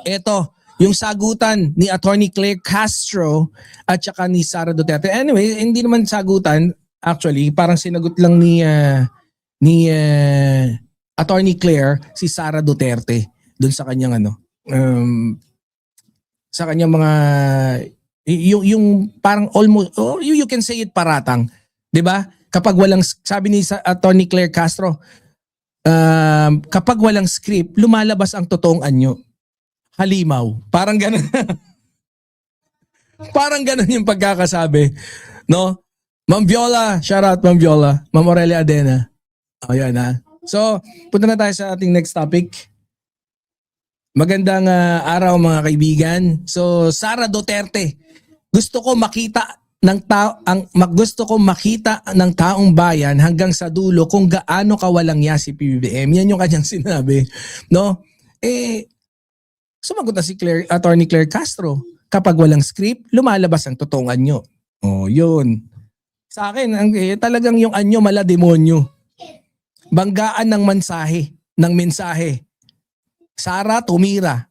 Ito, yung sagutan ni Attorney Claire Castro at saka ni Sara Duterte. Anyway, hindi naman sagutan. Actually, parang sinagot lang ni Attorney Claire si Sara Duterte doon sa kanyang sa kanyang mga yung parang almost you can say it paratang, 'di ba? Kapag walang, sabi ni Attorney Claire Castro, kapag walang script, lumalabas ang totoong anyo. Halimaw. Parang ganun. Parang ganun yung pagkakasabi, no? Ma'am Viola, shout out Ma'am Viola, Ma'am Aurelia Adena. Ayan ha. So, punta na tayo sa ating next topic. Magandang araw mga kaibigan. So, Sara Duterte, gusto ko makita ng taong bayan hanggang sa dulo kung gaano kawalang ya si PBBM. Yan yung kanyang sinabi, no? Sumagot na si Attorney Claire Castro. Kapag walang script, lumalabas ang totoong anyo. Oh, yun. Sa akin, talagang yung anyo mala demonyo. Banggaan ng mensahe. Sara tumira.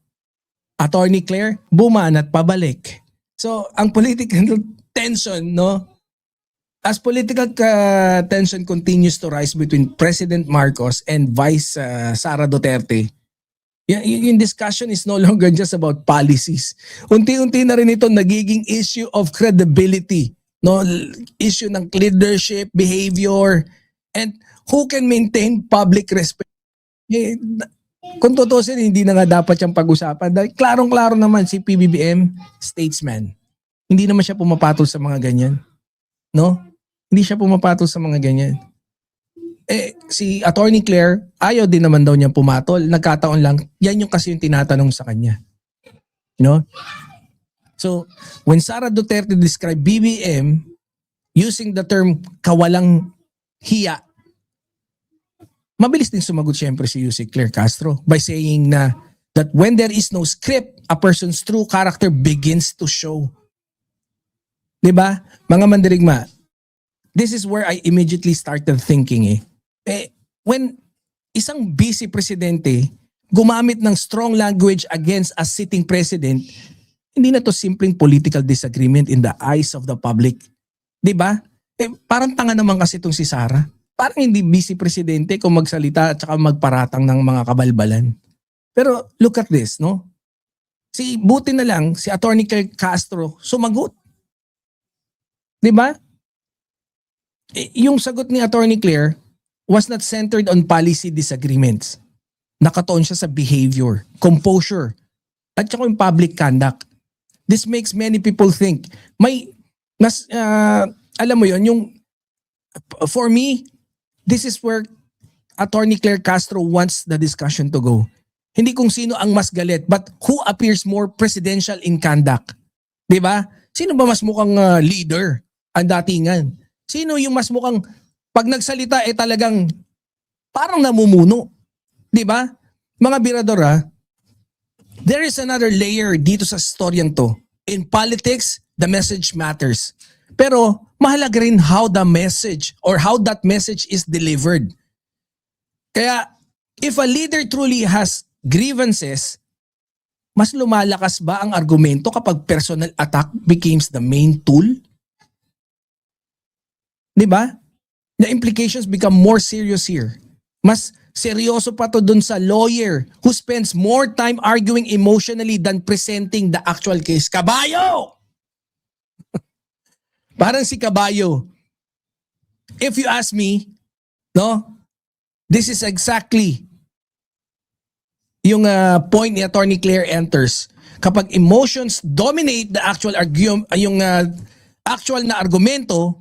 Attorney Claire bumanat pabalik. So, ang political tension, no? As political tension continues to rise between President Marcos and Vice Sara Duterte, yung discussion is no longer just about policies. Unti-unti na rin ito nagiging issue of credibility, no? Issue ng leadership, behavior, and who can maintain public respect. Kung tutusin, hindi na nga dapat siyang pag-usapan. Dahil klarong-klaro naman si PBBM, statesman. Hindi naman siya pumapatol sa mga ganyan. No? Hindi siya pumapatol sa mga ganyan. Si Attorney Claire, ayaw din naman daw niya pumatol. Nagkataon lang, yan yung kasi yung tinatanong sa kanya. You know? So, when Sara Duterte described BBM using the term kawalang hiya, mabilis din sumagot siyempre si Claire Castro by saying na that when there is no script, a person's true character begins to show. Diba? Mga mandirigma, this is where I immediately started thinking when isang vice presidente gumamit ng strong language against a sitting president, hindi na to simpleng political disagreement in the eyes of the public. Diba? Parang tanga naman kasi itong si Sara. Parang hindi vice presidente kung magsalita at saka magparatang ng mga kabalbalan. Pero look at this, no? Buti na lang, si Attorney Castro sumagot. Diba? Yung sagot ni Attorney Claire was not centered on policy disagreements. Nakatoon siya sa behavior, composure, at saka yung public conduct. This makes many people think, alam mo yon, for me, this is where Attorney Claire Castro wants the discussion to go. Hindi kung sino ang mas galit, but who appears more presidential in conduct. Diba? Sino ba mas mukhang leader ang datingan? Sino yung mas mukhang pag nagsalita talagang parang namumuno? Diba? Mga birador there is another layer dito sa storyang to. In politics, the message matters. Pero mahalaga rin how the message or how that message is delivered. Kaya if a leader truly has grievances, mas lumalakas ba ang argumento kapag personal attack becomes the main tool? Diba? The implications become more serious here. Mas seryoso pa to dun sa lawyer who spends more time arguing emotionally than presenting the actual case. Kabayo! Parang si Kabayo. If you ask me, no, this is exactly yung point ni Attorney Claire enters. Kapag emotions dominate the actual actual na argumento,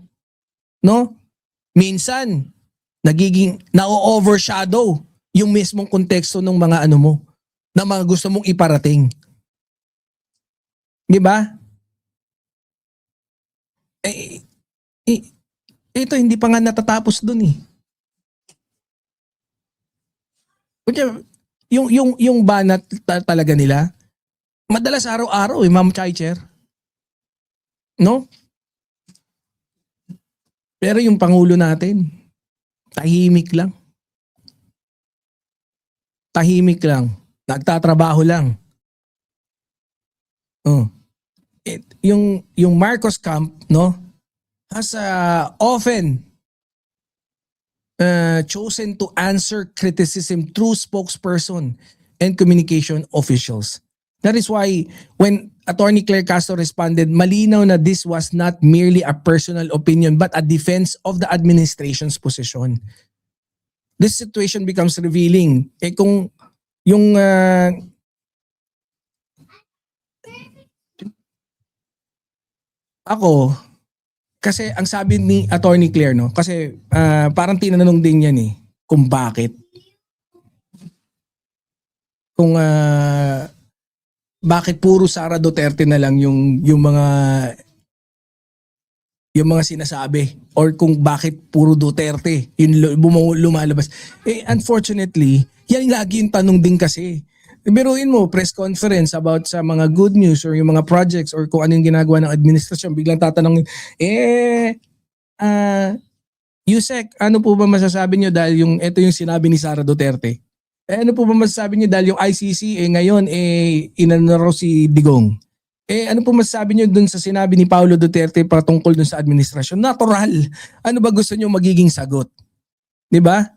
no, minsan nagiging na-overshadow yung mismong konteksto ng mga na mga gusto mong iparating. Di ba? Ito hindi pa nga natatapos dun . Yung banat talaga nila, madalas araw-araw Ma'am Chaicher. No? Pero yung Pangulo natin, tahimik lang. Tahimik lang. Nagtatrabaho lang. Oh. Yung Marcos camp, no, has often chosen to answer criticism through spokesperson and communication officials. That is why when Attorney Claire Castro responded, malinaw na this was not merely a personal opinion but a defense of the administration's position. This situation becomes revealing. Kung yung ako, kasi ang sabi ni Attorney Claire, no, kasi parang tinanong din yan kung bakit. Kung bakit puro Sara Duterte na lang yung mga sinasabi, or kung bakit puro Duterte yung lumalabas. Unfortunately, yan lagi yung tanong din kasi. Biruin mo, press conference about sa mga good news or yung mga projects or kung ano yung ginagawa ng administrasyon, biglang tatanungin, Yusek, ano po ba masasabi nyo dahil ito yung sinabi ni Sara Duterte? Ano po ba masasabi nyo dahil yung ICC ngayon inanaro si Digong? Ano po masasabi nyo dun sa sinabi ni Paulo Duterte patungkol dun sa administrasyon? Natural. Ano ba gusto nyo magiging sagot? 'Di ba?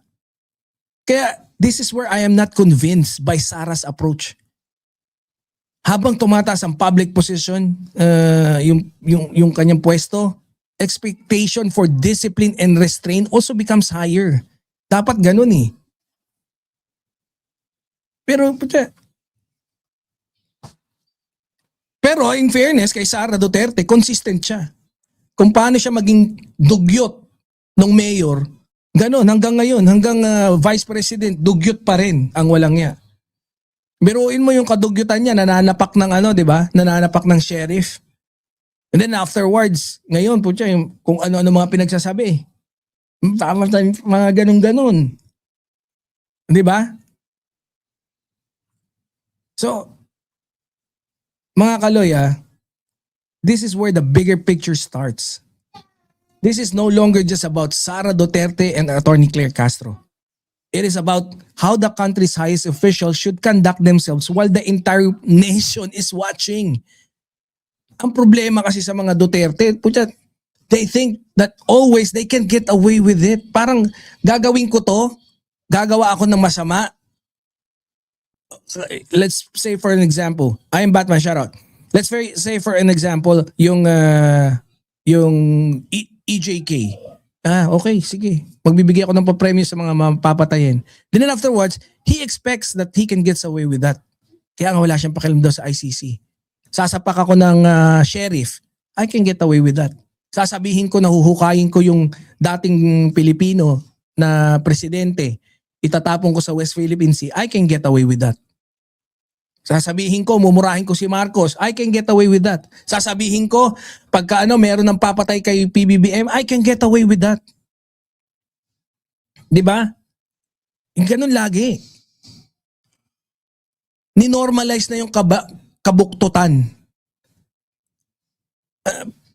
Kaya this is where I am not convinced by Sara's approach. Habang tumataas ang public position, yung kanyang pwesto, expectation for discipline and restraint also becomes higher. Dapat ganun Pero in fairness kay Sara Duterte, consistent siya. Kung paano siya maging dugyot ng mayor, ganun hanggang ngayon, hanggang vice president, dugyot pa rin ang walang niya. Biruin mo yung kadugyotan niya, nananapak ng di ba? Nananapak ng sheriff. And then afterwards, ngayon po siya, kung ano-ano mga pinagsasabi. Mga ganun-ganun. Di ba? So, mga kaloy, this is where the bigger picture starts. This is no longer just about Sara Duterte and Attorney Claire Castro. It is about how the country's highest officials should conduct themselves while the entire nation is watching. Ang problema kasi sa mga Duterte, they think that always they can get away with it. Parang gagawin ko to, gagawa ako ng masama. Let's say for an example, I am Batman, shout out. Let's say for an example, yung EJK. Okay, sige. Magbibigay ako ng papremyo sa mga mapapatayin. Then afterwards, he expects that he can get away with that. Kaya nga wala siyang pakialam daw sa ICC. Sasapak ako ng sheriff, I can get away with that. Sasabihin ko, nahuhukayin ko yung dating Pilipino na presidente, itatapon ko sa West Philippine Sea, I can get away with that. Sasabihin ko, mumurahin ko si Marcos, I can get away with that. Sasabihin ko, pagka meron ng papatay kay PBBM, I can get away with that. Di ba? Ganun lagi. Ninormalize na yung kabuktutan.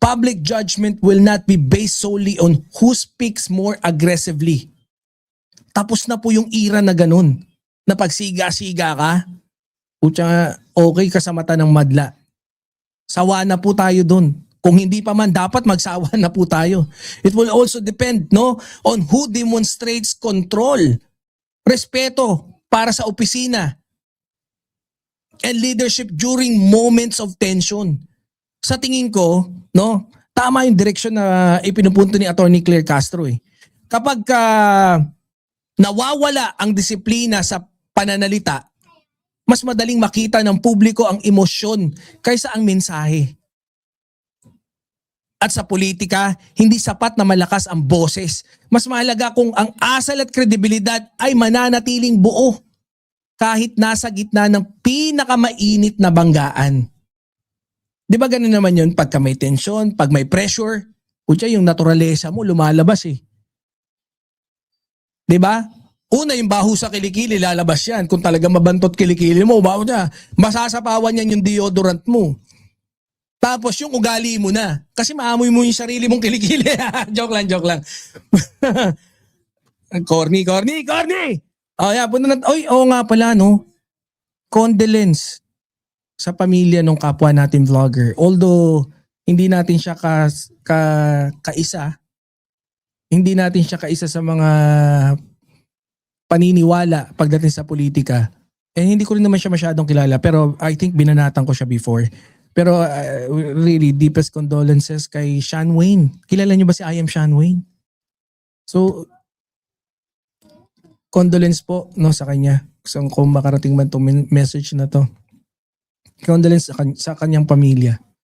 Public judgment will not be based solely on who speaks more aggressively. Tapos na po yung era na ganun. Na pagsiga-siga ka, okay ka sa mata ng madla. Sawa na po tayo dun. Kung hindi pa man, dapat magsawa na po tayo. It will also depend on who demonstrates control, respeto para sa opisina, and leadership during moments of tension. Sa tingin ko, tama yung direksyon na ipinupunto ni Attorney Claire Castro. Kapag nawawala ang disiplina sa pananalita, mas madaling makita ng publiko ang emosyon kaysa ang mensahe. At sa politika, hindi sapat na malakas ang boses. Mas mahalaga kung ang asal at kredibilidad ay mananatiling buo kahit nasa gitna ng pinakamainit na banggaan. Di ba ganun naman yun? Pagka may tension, pag may pressure, yung naturalesa mo lumalabas Di ba? Una, yung baho sa kilikili, lalabas yan. Kung talaga mabantot kilikili mo, baho niya. Masasapawan yan yung deodorant mo. Tapos yung ugali mo na. Kasi maamoy mo yung sarili mong kilikili. Joke lang. Corny. Oo nga pala, condolence sa pamilya ng kapwa natin vlogger. Although hindi natin siya kaisa, hindi natin siya kaisa sa mga paniniwala pagdating sa politika. Hindi ko rin naman siya masyadong kilala, pero I think binanatan ko siya before. Pero really, deepest condolences kay Sean Wayne. Kilala niyo ba si I Am Sean Wayne? So, condolence po no sa kanya. So, kung makarating man itong message na to. Condolence sa kanyang pamilya.